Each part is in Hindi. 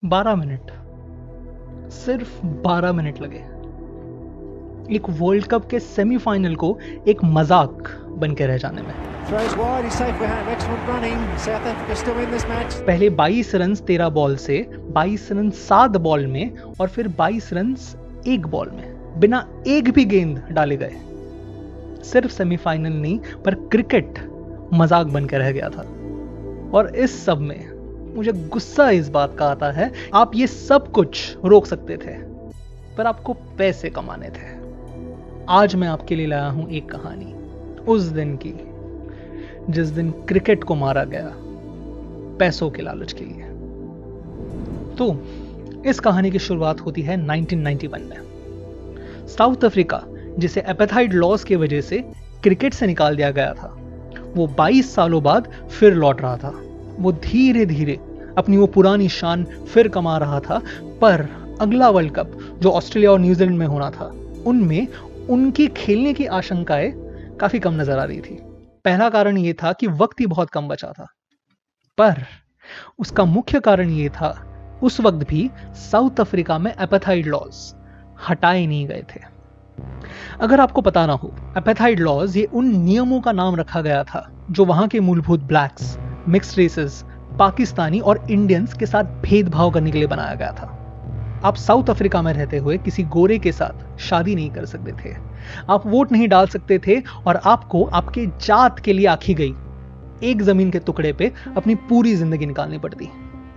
12 मिनट, सिर्फ 12 मिनट लगे एक वर्ल्ड कप के सेमीफाइनल को एक मजाक बन के रह जाने में। पहले 22 रन 13 बॉल से 22 रन 7 बॉल में और फिर 22 रन 1 बॉल में बिना एक भी गेंद डाले गए। सिर्फ सेमीफाइनल नहीं पर क्रिकेट मजाक बन के रह गया था। और इस सब में मुझे गुस्सा इस बात का आता है, आप ये सब कुछ रोक सकते थे पर आपको पैसे कमाने थे। आज मैं आपके लिए लाया हूं एक कहानी उस दिन की जिस दिन क्रिकेट को मारा गया पैसों के लालच के लिए। तो इस कहानी की शुरुआत होती है 1991 में। साउथ अफ्रीका, जिसे एपेथाइड लॉस की वजह से क्रिकेट से निकाल दिया गया था, वो 22 सालों बाद फिर लौट रहा था। वो धीरे धीरे अपनी वो पुरानी शान फिर कमा रहा था। पर अगला वर्ल्ड कप जो ऑस्ट्रेलिया और न्यूजीलैंड में होना था, उनमें उनकी खेलने की आशंकाएं काफी कम नजर आ रही थी। पहला कारण यह था कि वक्त ही बहुत कम बचा था, पर उसका मुख्य कारण यह था उस वक्त भी साउथ अफ्रीका में एपेथाइड लॉज हटाए नहीं गए थे। अगर आपको पता ना हो, एपेथाइड लॉज ये उन नियमों का नाम रखा गया था जो वहां के मूलभूत ब्लैक्स, मिक्स्ड रेसेस, पाकिस्तानी और इंडियंस के साथ भेदभाव करने के लिए बनाया गया था। आप साउथ अफ्रीका में रहते हुए किसी गोरे के साथ शादी नहीं कर सकते थे, आप वोट नहीं डाल सकते थे और आपको आपके जात के लिए आखी गई एक जमीन के टुकड़े पे अपनी पूरी जिंदगी निकालनी पड़ती।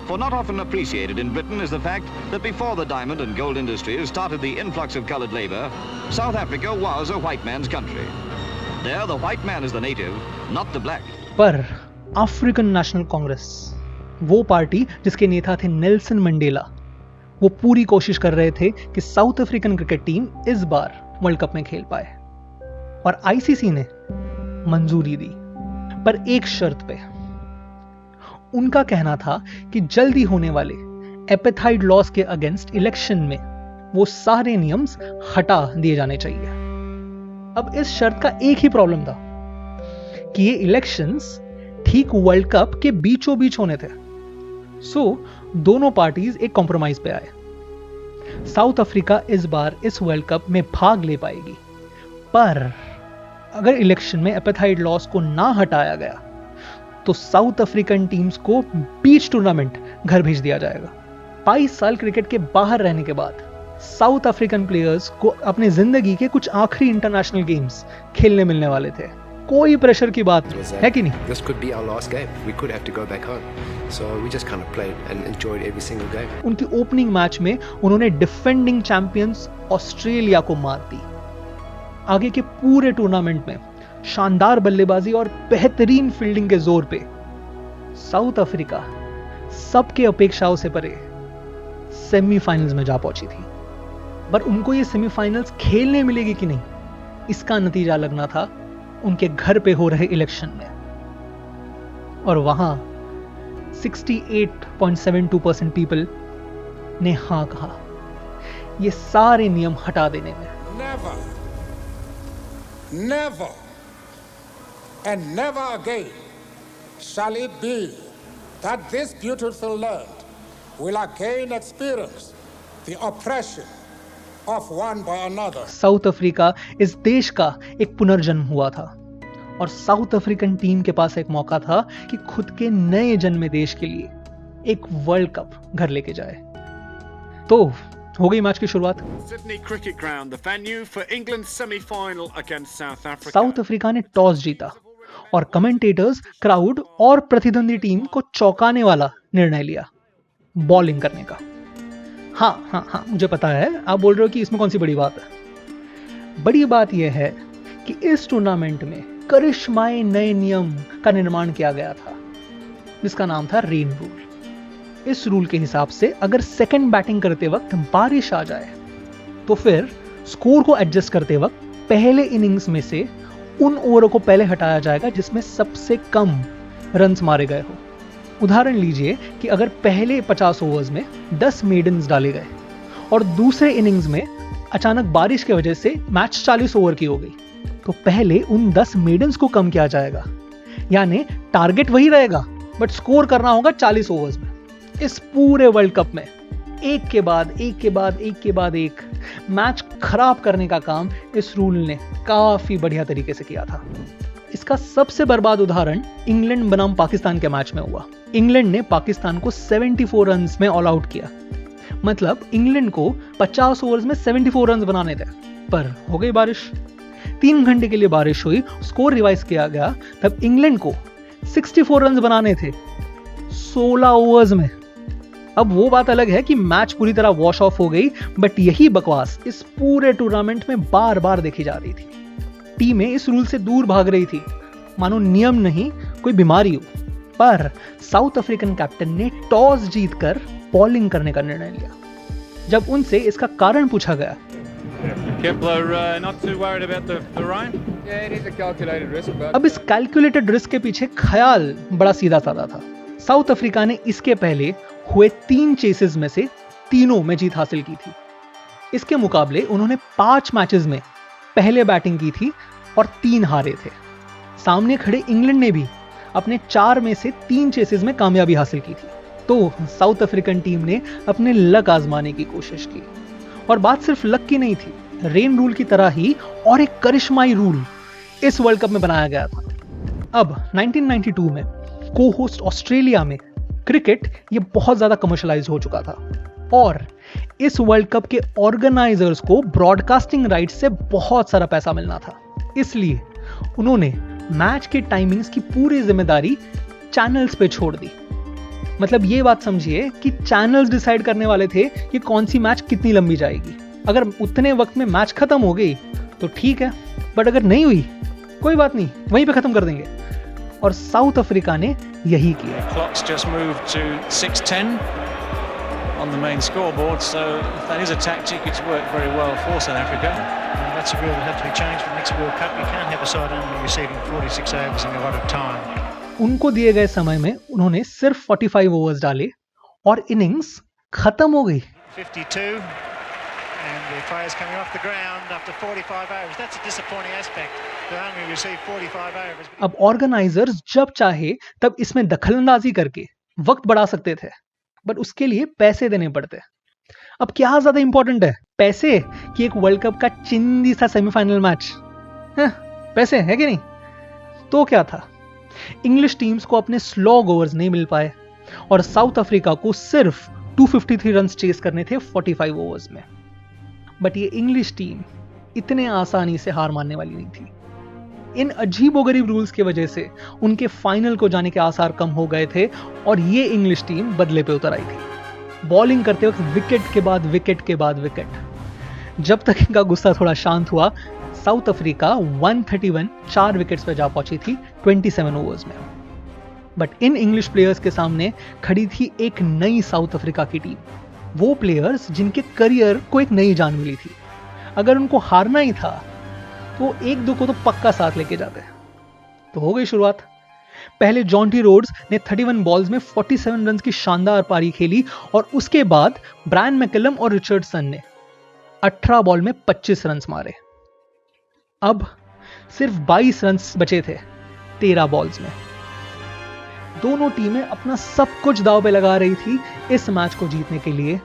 For not often appreciated in Britain is the fact that before the diamond and gold industries started the influx of coloured labour, South Africa was a white man's country. There the white man is the native, not the black. पर अफ्रीकन नेशनल कांग्रेस, वो पार्टी जिसके नेता थे नेल्सन मंडेला, वो पूरी कोशिश कर रहे थे कि साउथ अफ्रीकन क्रिकेट टीम इस बार वर्ल्ड कप में खेल पाए। और आईसीसी ने मंजूरी दी, पर एक शर्त पे। उनका कहना था कि जल्दी होने वाले एपेथाइड लॉस के अगेंस्ट इलेक्शन में वो सारे नियम्स हटा दिए जाने चाहिए। अब इस शर्त का एक ही प्रॉब्लम था कि ये इलेक्शंस ठीक वर्ल्ड कप के बीचों बीच होने थे। सो दोनों पार्टीज एक कॉम्प्रोमाइज पे आए। साउथ अफ्रीका इस बार इस वर्ल्ड कप में भाग ले पाएगी, पर अगर इलेक्शन में एपेथाइड लॉस को ना हटाया गया तो साउथ अफ्रीकन टीम्स को बीच टूर्नामेंट घर भेज दिया जाएगा। 22 साल क्रिकेट के बाहर रहने के बाद साउथ अफ्रीकन प्लेयर्स को अपनी जिंदगी के कुछ आखिरी इंटरनेशनल गेम्स खेलने मिलने वाले थे। कोई प्रेशर की बात है कि नहीं? This could be our last game. We could have to go back home. So we just kind of played and enjoyed every single game. उनकी ओपनिंग मैच में उन्होंने डिफेंडिंग चैंपियंस ऑस्ट्रेलिया को मात दी। आगे के पूरे टूर्नामेंट में शानदार बल्लेबाजी और बेहतरीन फील्डिंग के जोर पे साउथ अफ्रीका सबके अपेक्षाओं से परे सेमीफाइनल्स में जा पहुंची थी। पर उनको ये सेमीफाइनल्स खेलने मिलेगी कि नहीं, इसका नतीजा लगना था उनके घर पे हो रहे इलेक्शन में। और वहां 68.72% पीपल ने हां कहा ये सारे नियम हटा देने में। Never, never and never again shall it be that this beautiful land will again experience the oppression of one by another. South Africa इस देश का एक पुनर्जन्म हुआ था और साउथ अफ्रीकन टीम के पास एक मौका था कि खुद के नए जन्मे देश के लिए एक वर्ल्ड कप घर लेके जाए। तो हो गई मैच की शुरुआत। Sydney Cricket Ground, the venue for England's semi-final against South Africa. South Africa ने टॉस जीता और कमेंटेटर्स, क्राउड और प्रतिद्वंदी टीम को चौंकाने वाला निर्णय लिया, बॉलिंग करने का। हाँ, मुझे पता है आप बोल रहे हो कि इसमें कौन सी बड़ी बात है। बड़ी बात यह है कि इस टूर्नामेंट में करिश्माई नए नियम का निर्माण किया गया था जिसका नाम था रेन रूल। इस रूल के हिसाब से अगर सेकंड बैटिंग करते वक्त बारिश आ जाए तो फिर स्कोर को एडजस्ट करते वक्त पहले इनिंग्स में से उन ओवरों को पहले हटाया जाएगा जिसमें सबसे कम रन्स मारे गए हो। उदाहरण लीजिए कि अगर पहले 50 ओवर्स में 10 मेडन्स डाले गए और दूसरे इनिंग्स में अचानक बारिश की वजह से मैच 40 ओवर की हो गई, तो पहले उन 10 मेडन्स को कम किया जाएगा, यानी टारगेट वही रहेगा बट स्कोर करना होगा 40 ओवर्स में। इस पूरे वर्ल्ड कप में एक के बाद एक मैच खराब करने का काम इस रूल ने काफी बढ़िया तरीके से किया था। इसका सबसे बर्बाद उदाहरण इंग्लैंड बनाम पाकिस्तान के मैच में हुआ। इंग्लैंड ने पाकिस्तान को 74 रन्स में ऑल आउट किया। मतलब इंग्लैंड को 50 ओवर्स में 74 रन्स बनाने थे, पर हो गई बारिश। 3 घंटे के लिए बारिश हुई, स्कोर रिवाइज किया गया, तब इंग्लैंड को 64 रन्स बनाने थे 16 ओवर्स में। अब वो बात अलग है कि मैच पूरी तरह वॉश ऑफ हो गई, बट यही बकवास इस पूरे टूर्नामेंट में बार बार देखी जा रही थी। टीमें इस रूल से दूर भाग रही थी, मानो नियम नहीं कोई बीमारी हो। पर साउथ अफ्रीकन कैप्टन ने टॉस जीतकर बॉलिंग करने का निर्णय लिया। जब उनसे इसका कारण पूछा गया, अब इस कैलकुलेटेड रिस्क के पीछे ख्याल बड़ा सीधा साधा था। साउथ अफ्रीका ने इसके पहले हुए 3 चेसेस में से तीनों में जीत हासिल की थी। इसके मुकाबले उन्होंने 5 मैचेस में पहले बैटिंग की थी और 3 हारे थे। सामने खड़े इंग्लैंड ने भी अपने 4 में से 3 चेसेस में कामयाबी हासिल की थी। तो साउथ अफ्रीकन टीम ने अपने लक आजमाने की कोशिश की, और बात सिर्फ लक की नहीं थी। रेन रूल की तरह ही और एक करिश्माई रूल इस वर्ल्ड कप में बनाया गया था। अब 1992 में को-होस्ट ऑस्ट्रेलिया में क्रिकेट ये बहुत ज्यादा कमर्शलाइज हो चुका था, और इस वर्ल्ड कप के ऑर्गेनाइजर्स को ब्रॉडकास्टिंग राइट्स से बहुत सारा पैसा मिलना था। इसलिए उन्होंने मैच के टाइमिंग्स की पूरी जिम्मेदारी चैनल्स पे छोड़ दी। मतलब ये बात समझिए कि चैनल्स डिसाइड करने वाले थे कि कौन सी मैच कितनी लंबी जाएगी। अगर उतने वक्त में मैच खत्म हो गई तो ठीक है, बट अगर नहीं हुई कोई बात नहीं, वहीं पे खत्म कर देंगे। और साउथ अफ्रीका ने यही किया। Clock's just moved to 6:10 on the main scoreboard, so if that is a tactic, it's worked very well for South Africa. That's a rule that had to be changed for the next World Cup. You can't have a side only receiving 46 overs in a lot of time. उनको दिए गए समय में उन्होंने सिर्फ 45 ओवर्स डाले और इनिंग्स खत्म हो गई। 52 and the players coming off the ground after 45 overs. That's a disappointing aspect. They only received 45 overs. अब ऑर्गेनाइजर्स जब चाहे तब इसमें दखलंदाजी करके वक्त बढ़ा सकते थे, बट उसके लिए पैसे देने पड़ते। अब क्या ज्यादा इंपॉर्टेंट है, पैसे कि एक वर्ल्ड कप का चिंदी सा सेमीफाइनल मैच? पैसे है कि नहीं? तो क्या था, इंग्लिश टीम्स को अपने स्लॉग ओवर्स नहीं मिल पाए और साउथ अफ्रीका को सिर्फ 253 रन्स चेस करने थे 45 ओवर्स में। बट ये इंग्लिश टीम इतने आसानी से हार मानने वाली नहीं थी। इन अजीबोगरीब रूल्स की वजह से उनके फाइनल को जाने के आसार कम हो गए थे और ये इंग्लिश टीम बदले पे उतर आई थी। बॉलिंग करते वक्त विकेट के बाद विकेट के बाद विकेट। जब तक इनका गुस्सा थोड़ा शांत हुआ, साउथ अफ्रीका 131 4 विकेट्स पर जा पहुंची थी 27 ओवर्स में। बट इन इंग्लिश प्लेयर्स के सामने खड़ी थी एक नई साउथ अफ्रीका की टीम। वो प्लेयर्स जिनके करियर को एक नई जान मिली थी। अगर उनको हारना ही था तो 1-2 को तो पक्का साथ लेके जाते। तो हो गई शुरुआत। पहले जॉन्टी रोड्स ने 31 बॉल्स में 47 रन्स की शानदार पारी खेली और उसके बाद ब्रायन मैकलम और रिचर्डसन ने 18 बॉल में 25 रन्स मारे। अब सिर्फ 22 रन्स बचे थे 13 बॉल्स में। दोनों टीमें अपना सब कुछ दांव पे लगा रही थी इस मैच को जीतने के लिए,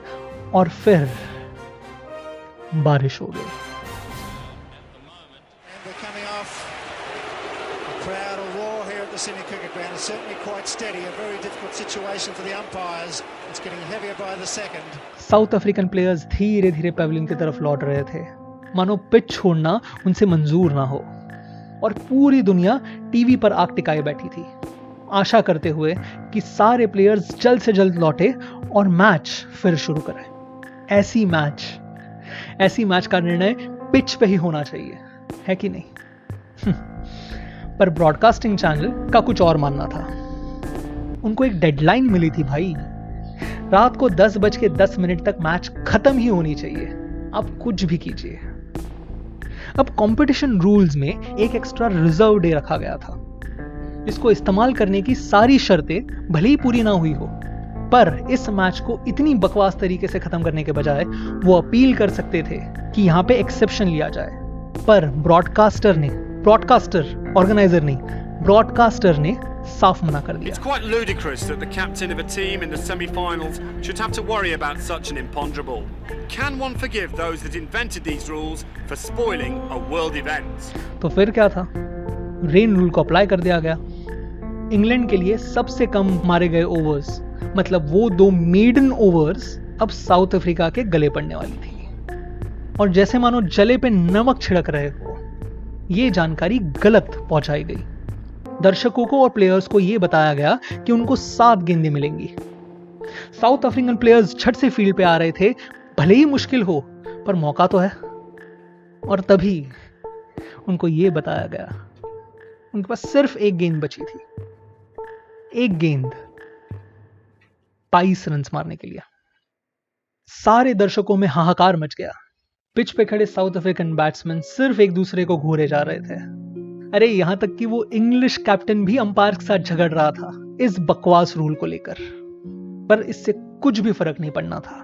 और फिर बारिश हो गई। साउथ अफ्रीकन प्लेयर्स धीरे धीरे पेविलियन की तरफ लौट रहे थे, मानो पिच छोड़ना उनसे मंजूर ना हो, और पूरी दुनिया टीवी पर आंख टिकाए बैठी थी, आशा करते हुए कि सारे प्लेयर्स जल्द से जल्द लौटे और मैच फिर शुरू करें। ऐसी मैच का निर्णय पिच पे ही होना चाहिए, है कि नहीं? पर ब्रॉडकास्टिंग चैनल का कुछ और मानना था। उनको एक डेडलाइन मिली थी भाई, रात को 10:10 तक मैच खत्म ही होनी चाहिए। आप कुछ भी कीजिए। अब कंपटीशन रूल्स में एक एक्स्ट्रा रिजर्व डे रखा गया था। इसको इस्तेमाल करने की सारी शर्तें भले ही पूरी ना हुई हो, पर इस मैच को इतनी बकवास तरीके से खत्म करने के बजाय वो अपील कर सकते थे कि यहाँ पे एक्सेप्शन लिया जाए। पर ब्रॉडकास्टर ऑर्गेनाइजर नहीं, ब्रॉडकास्टर ने साफ मना कर दिया। It's quite ludicrous that the captain of a team in the semi-finals should have to worry about such an imponderable. Can one forgive those that invented these rules for spoiling a world event? तो फिर क्या था? रेन रूल को अप्लाई कर दिया गया। इंग्लैंड के लिए सबसे कम मारे गए ओवर्स, मतलब वो 2 मेडन ओवर्स अब साउथ अफ्रीका के गले पड़ने वाली थी। और जैसे मानो जले पे नमक छिड़क रहे हो, ये जानकारी गलत पहुंचाई गई। दर्शकों को और प्लेयर्स को यह बताया गया कि उनको 7 गेंदें मिलेंगी। साउथ अफ्रीकन प्लेयर्स झट से फील्ड पे आ रहे थे, भले ही मुश्किल हो पर मौका तो है। और तभी उनको यह बताया गया उनके पास सिर्फ 1 गेंद बची थी। 1 गेंद 22 रन मारने के लिए। सारे दर्शकों में हाहाकार मच गया। पिच पे खड़े साउथ अफ्रीकन बैट्समैन सिर्फ एक दूसरे को घूरे जा रहे थे। अरे यहां तक कि वो इंग्लिश कैप्टन भी अंपायर के साथ झगड़ रहा था इस बकवास रूल को लेकर। पर इससे कुछ भी फर्क नहीं पड़ना था।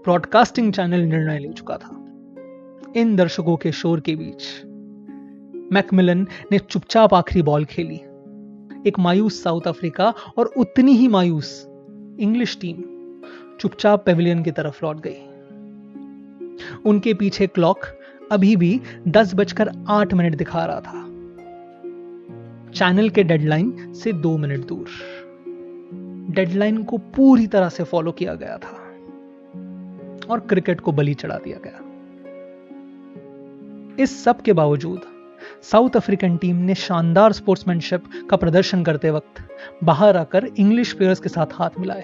ब्रॉडकास्टिंग चैनल निर्णय ले चुका था। इन दर्शकों के शोर के बीच मैकमिलन ने चुपचाप आखिरी बॉल खेली। एक मायूस साउथ अफ्रीका और उतनी ही मायूस इंग्लिश टीम चुपचाप पेविलियन की तरफ लौट गई। उनके पीछे क्लॉक अभी भी 10:08 दिखा रहा था, चैनल के डेडलाइन से 2 मिनट दूर। डेडलाइन को पूरी तरह से फॉलो किया गया था और क्रिकेट को बलि चढ़ा दिया गया। इस सब के बावजूद साउथ अफ्रीकन टीम ने शानदार स्पोर्ट्समैनशिप का प्रदर्शन करते वक्त बाहर आकर इंग्लिश प्लेयर्स के साथ हाथ मिलाए।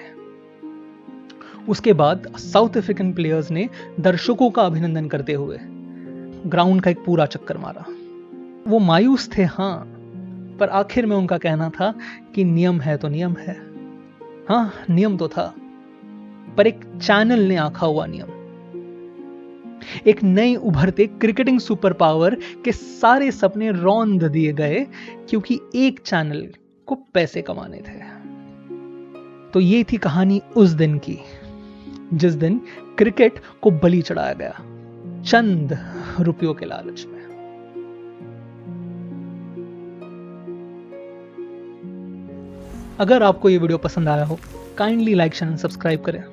उसके बाद साउथ अफ्रीकन प्लेयर्स ने दर्शकों का अभिनंदन करते हुए ग्राउंड का एक पूरा चक्कर मारा। वो मायूस थे हां, पर आखिर में उनका कहना था कि नियम है तो नियम है। हां, नियम तो था, पर एक चैनल ने आंका हुआ नियम, एक नए उभरते क्रिकेटिंग सुपर पावर के सारे सपने रौंद दिए गए क्योंकि एक चैनल को पैसे कमाने थे। तो ये थी कहानी उस दिन की जिस दिन क्रिकेट को बलि चढ़ाया गया चंद रुपयों के लालच में। अगर आपको ये वीडियो पसंद आया हो, kindly like, share and subscribe करें।